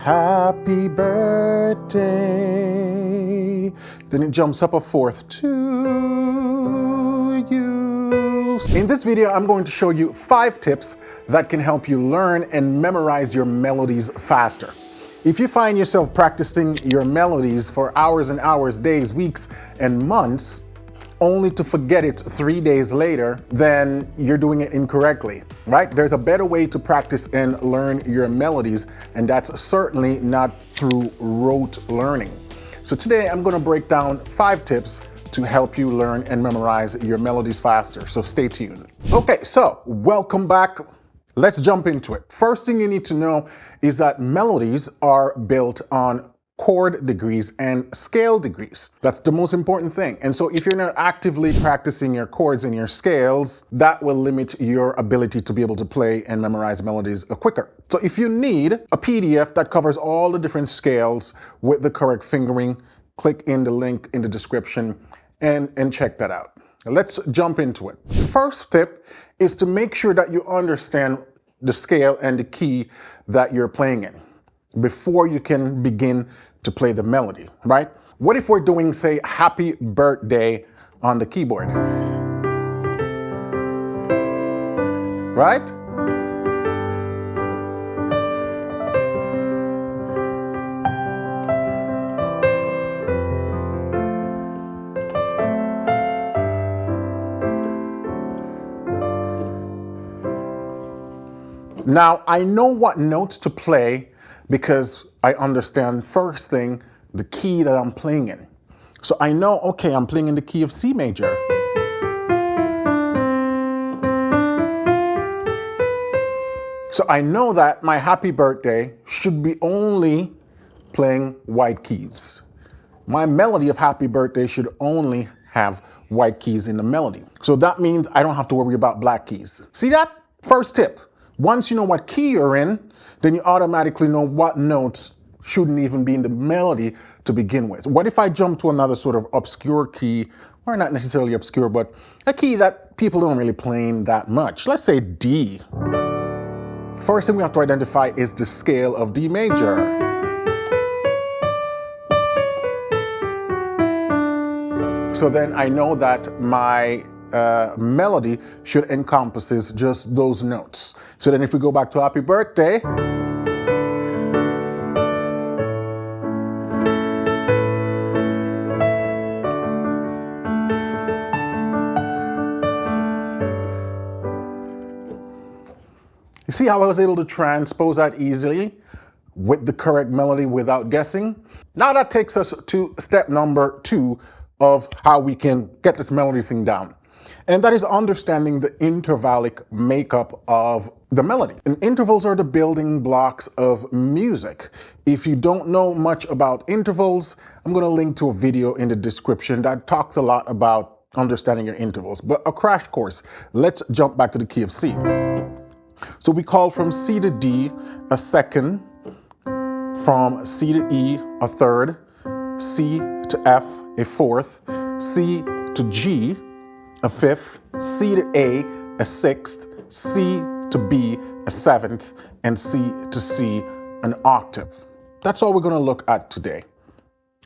Happy birthday. Then it jumps up a fourth to you. In this video, I'm going to show you 5 tips that can help you learn and memorize your melodies faster. If you find yourself practicing your melodies for hours and hours, days, weeks, and months, only to forget it 3 days later, then you're doing it incorrectly, right? There's a better way to practice and learn your melodies, and that's certainly not through rote learning. So today I'm going to break down 5 tips to help you learn and memorize your melodies faster, so stay tuned. Okay, so welcome back. Let's jump into it. First thing you need to know is that melodies are built on chord degrees and scale degrees. That's the most important thing. And so if you're not actively practicing your chords and your scales, that will limit your ability to be able to play and memorize melodies quicker. So if you need a PDF that covers all the different scales with the correct fingering, click in the link in the description and check that out. Let's jump into it. The first tip is to make sure that you understand the scale and the key that you're playing in before you can begin to play the melody, right? What if we're doing, say, happy birthday on the keyboard, right? Now, I know what notes to play because I understand, first thing, the key that I'm playing in. So I know, okay, I'm playing in the key of C major. So I know that my happy birthday should be only playing white keys. My melody of happy birthday should only have white keys in the melody. So that means I don't have to worry about black keys. See that? First tip. Once you know what key you're in, then you automatically know what notes shouldn't even be in the melody to begin with. What if I jump to another sort of obscure key, or not necessarily obscure, but a key that people don't really play in that much? Let's say D. First thing we have to identify is the scale of D major. So then I know that my melody should encompasses just those notes. So then if we go back to happy birthday, you see how I was able to transpose that easily with the correct melody without guessing? Now that takes us to step number 2 of how we can get this melody thing down. And that is understanding the intervallic makeup of the melody. And intervals are the building blocks of music. If you don't know much about intervals, I'm going to link to a video in the description that talks a lot about understanding your intervals. But a crash course, let's jump back to the key of C. So we call from C to D a second, from C to E a third, C to F a fourth, C to G a fifth, C to A a sixth, C to B a seventh, and C to C an octave. That's all we're going to look at today,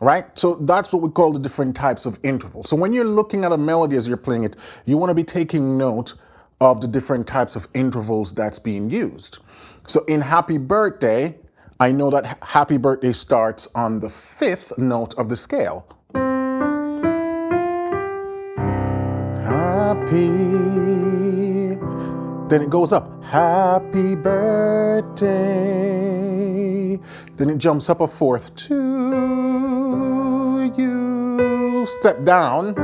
right? So that's what we call the different types of intervals. So when you're looking at a melody as you're playing it, you want to be taking note of the different types of intervals that's being used. So in happy birthday, I know that happy birthday starts on the 5th note of the scale. Happy, then it goes up, happy birthday, then it jumps up a fourth to you, step down,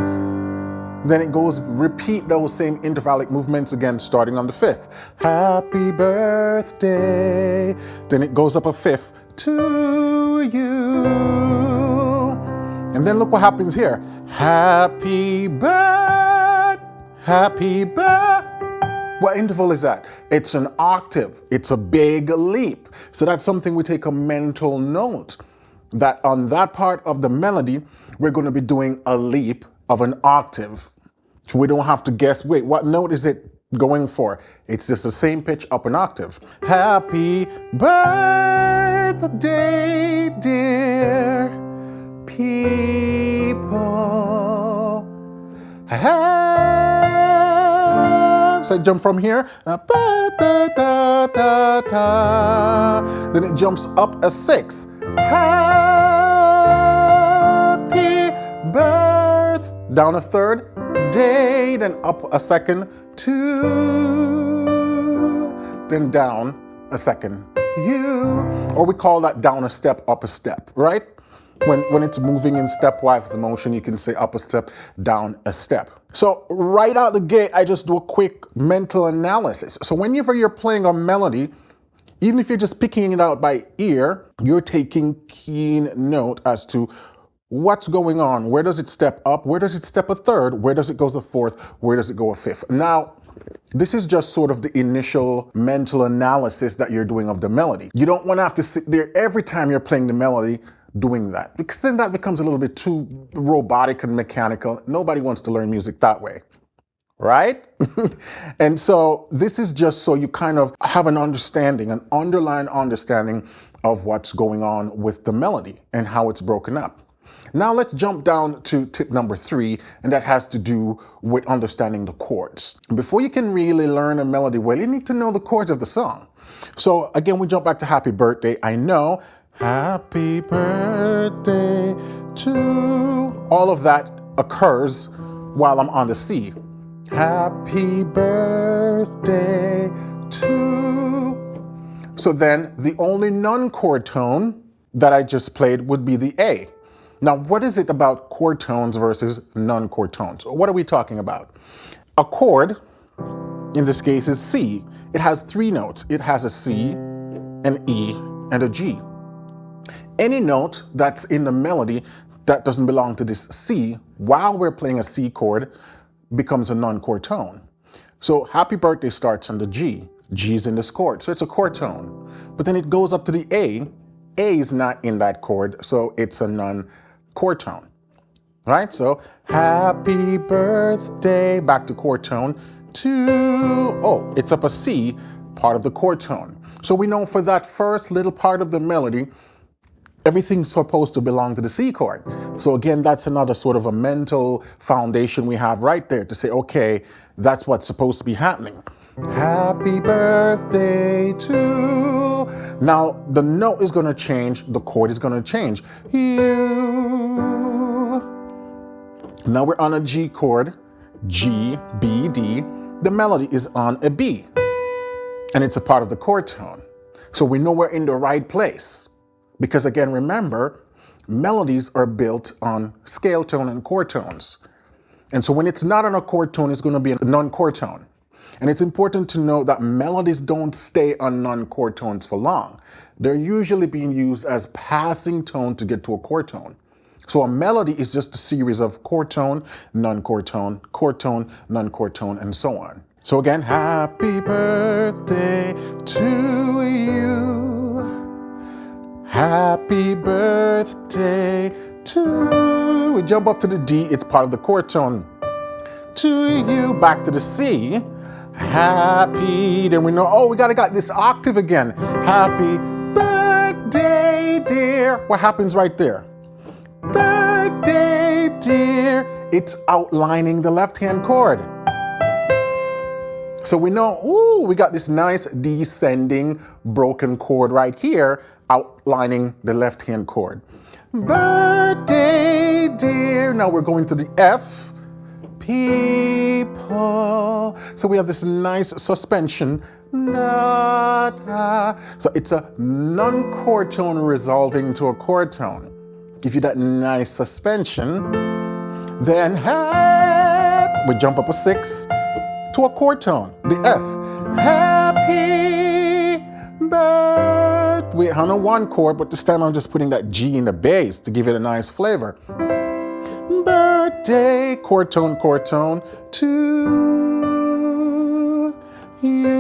then it goes, repeat those same intervallic movements again, starting on the 5th, happy birthday, then it goes up a 5th to you, and then look what happens here, happy birthday. Happy birthday. What interval is that? It's an octave. It's a big leap. So that's something we take a mental note, that on that part of the melody, we're going to be doing a leap of an octave. So we don't have to guess, wait, what note is it going for. It's just the same pitch up an octave. Happy birthday, dear people. So I jump from here, then it jumps up a sixth. Happy birth, down a third, day, then up a second, two, then down a second, you, or we call that down a step, up a step, right? When it's moving in stepwise motion, you can say up a step, down a step. So right out the gate, I just do a quick mental analysis. So whenever you're playing a melody, even if you're just picking it out by ear, you're taking keen note as to what's going on. Where does it step up? Where does it step a third? Where does it go a fourth? Where does it go a fifth? Now, this is just sort of the initial mental analysis that you're doing of the melody. You don't want to have to sit there every time you're playing the melody doing that, because then that becomes a little bit too robotic and mechanical. Nobody wants to learn music that way, right? And so this is just so you kind of have an understanding, an underlying understanding of what's going on with the melody and how it's broken up. Now let's jump down to tip number 3, and that has to do with understanding the chords. Before you can really learn a melody well, you need to know the chords of the song. So again, we jump back to Happy Birthday. I know happy birthday to, all of that occurs while I'm on the C. Happy birthday to. So then the only non-chord tone that I just played would be the A. Now, what is it about chord tones versus non-chord tones? What are we talking about? A chord, in this case, is C. It has 3 notes. It has a C, an E, and a G. Any note that's in the melody that doesn't belong to this C, while we're playing a C chord, becomes a non-chord tone. So Happy Birthday starts on the G. G is in this chord, so it's a chord tone. But then it goes up to the A. A is not in that chord, so it's a non-chord tone. Right? So happy birthday, back to chord tone, to, oh, it's up a C, part of the chord tone. So we know for that first little part of the melody, everything's supposed to belong to the C chord. So again, that's another sort of a mental foundation we have right there to say, okay, that's what's supposed to be happening. Happy birthday to. Now, the note is going to change, the chord is going to change. You. Now we're on a G chord, G, B, D. The melody is on a B, and it's a part of the chord tone. So we know we're in the right place. Because again, remember, melodies are built on scale tone and chord tones. And so when it's not on a chord tone, it's going to be a non-chord tone. And it's important to know that melodies don't stay on non-chord tones for long. They're usually being used as passing tone to get to a chord tone. So a melody is just a series of chord tone, non-chord tone, non-chord tone, and so on. So again, happy birthday to you. Happy birthday to. We jump up to the D, it's part of the chord tone. To you, back to the C. Happy, then we know, oh, we gotta got this octave again. Happy birthday, dear. What happens right there? Birthday, dear. It's outlining the left-hand chord. So we know, ooh, we got this nice descending broken chord right here, outlining the left-hand chord. Birthday, dear. Now we're going to the F. People. So we have this nice suspension. Da, da. So it's a non-chord tone resolving to a chord tone. Give you that nice suspension. Then we jump up a 6 to a chord tone, the F. Happy birthday. We're on a 1 chord, but this time I'm just putting that G in the bass to give it a nice flavor. Birthday, chord tone, to you.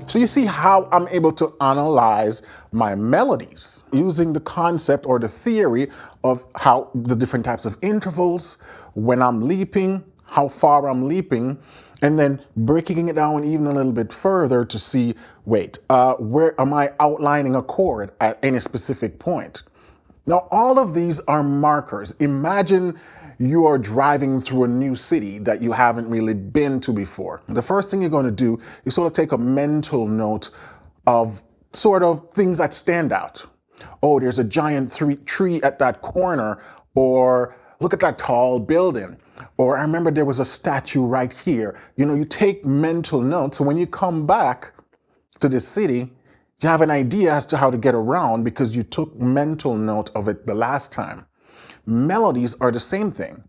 So you see how I'm able to analyze my melodies using the concept or the theory of how the different types of intervals, when I'm leaping, how far I'm leaping, and then breaking it down even a little bit further to see, wait, where am I outlining a chord at any specific point? Now, all of these are markers. Imagine you are driving through a new city that you haven't really been to before. The first thing you're going to do is sort of take a mental note of sort of things that stand out. Oh, there's a giant tree at that corner, or look at that tall building. Or I remember there was a statue right here. You know, you take mental notes, so when you come back to this city, you have an idea as to how to get around because you took mental note of it the last time. Melodies are the same thing.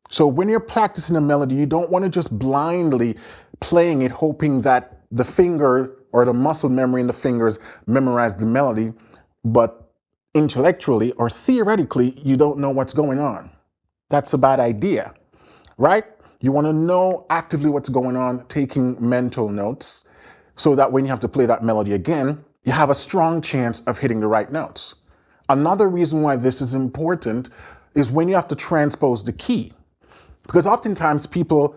So when you're practicing a melody, you don't want to just blindly playing it, hoping that the finger or the muscle memory in the fingers memorize the melody, but intellectually or theoretically, you don't know what's going on. That's a bad idea, right? You want to know actively what's going on, taking mental notes, so that when you have to play that melody again, you have a strong chance of hitting the right notes. Another reason why this is important is when you have to transpose the key. Because oftentimes people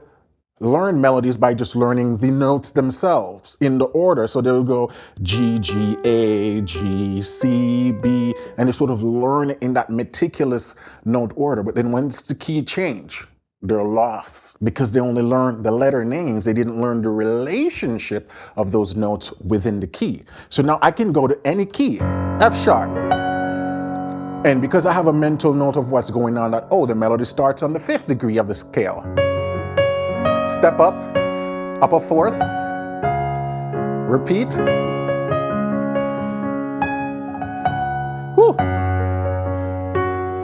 learn melodies by just learning the notes themselves in the order. So they'll go G, G, A, G, C, B, and they sort of learn in that meticulous note order. But then once the key change, they're lost because they only learned the letter names. They didn't learn the relationship of those notes within the key. So now I can go to any key, F sharp. And because I have a mental note of what's going on, that, oh, the melody starts on the 5th degree of the scale. Step up, up a 4th, repeat. Whew.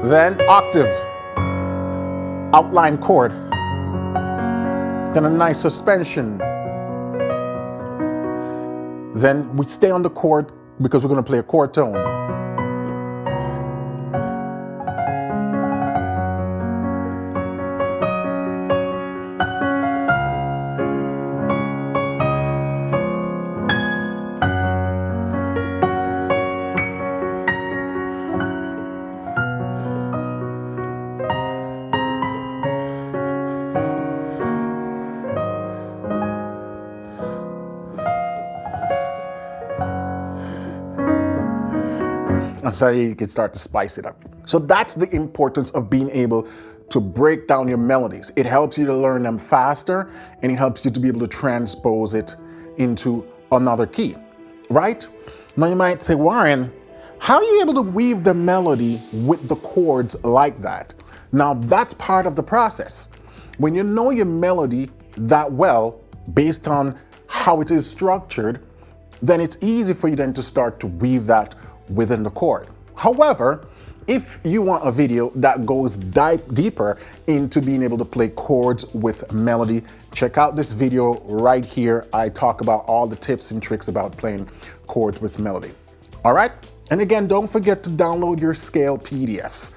Then octave, outline chord. Then a nice suspension. Then we stay on the chord because we're going to play a chord tone. So you can start to spice it up. So that's the importance of being able to break down your melodies. It helps you to learn them faster, and it helps you to be able to transpose it into another key, right? Now you might say, Warren, how are you able to weave the melody with the chords like that? Now that's part of the process. When you know your melody that well, based on how it is structured, then it's easy for you then to start to weave that within the chord. However, if you want a video that goes deeper into being able to play chords with melody, check out this video right here. I talk about all the tips and tricks about playing chords with melody. All right? And again, don't forget to download your scale PDF.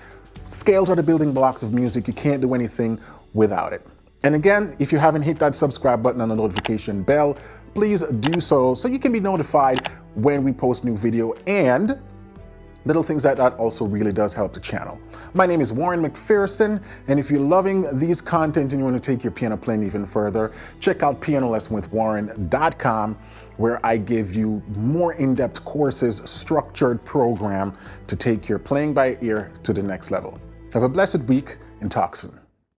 Scales are the building blocks of music. You can't do anything without it. And again, if you haven't hit that subscribe button and the notification bell, please do so you can be notified when we post new video, and little things like that also really does help the channel. My name is Warren McPherson, and if you're loving these content and you want to take your piano playing even further, check out pianolessonwithwarren.com, where I give you more in-depth courses, structured program to take your playing by ear to the next level. Have a blessed week and talk soon.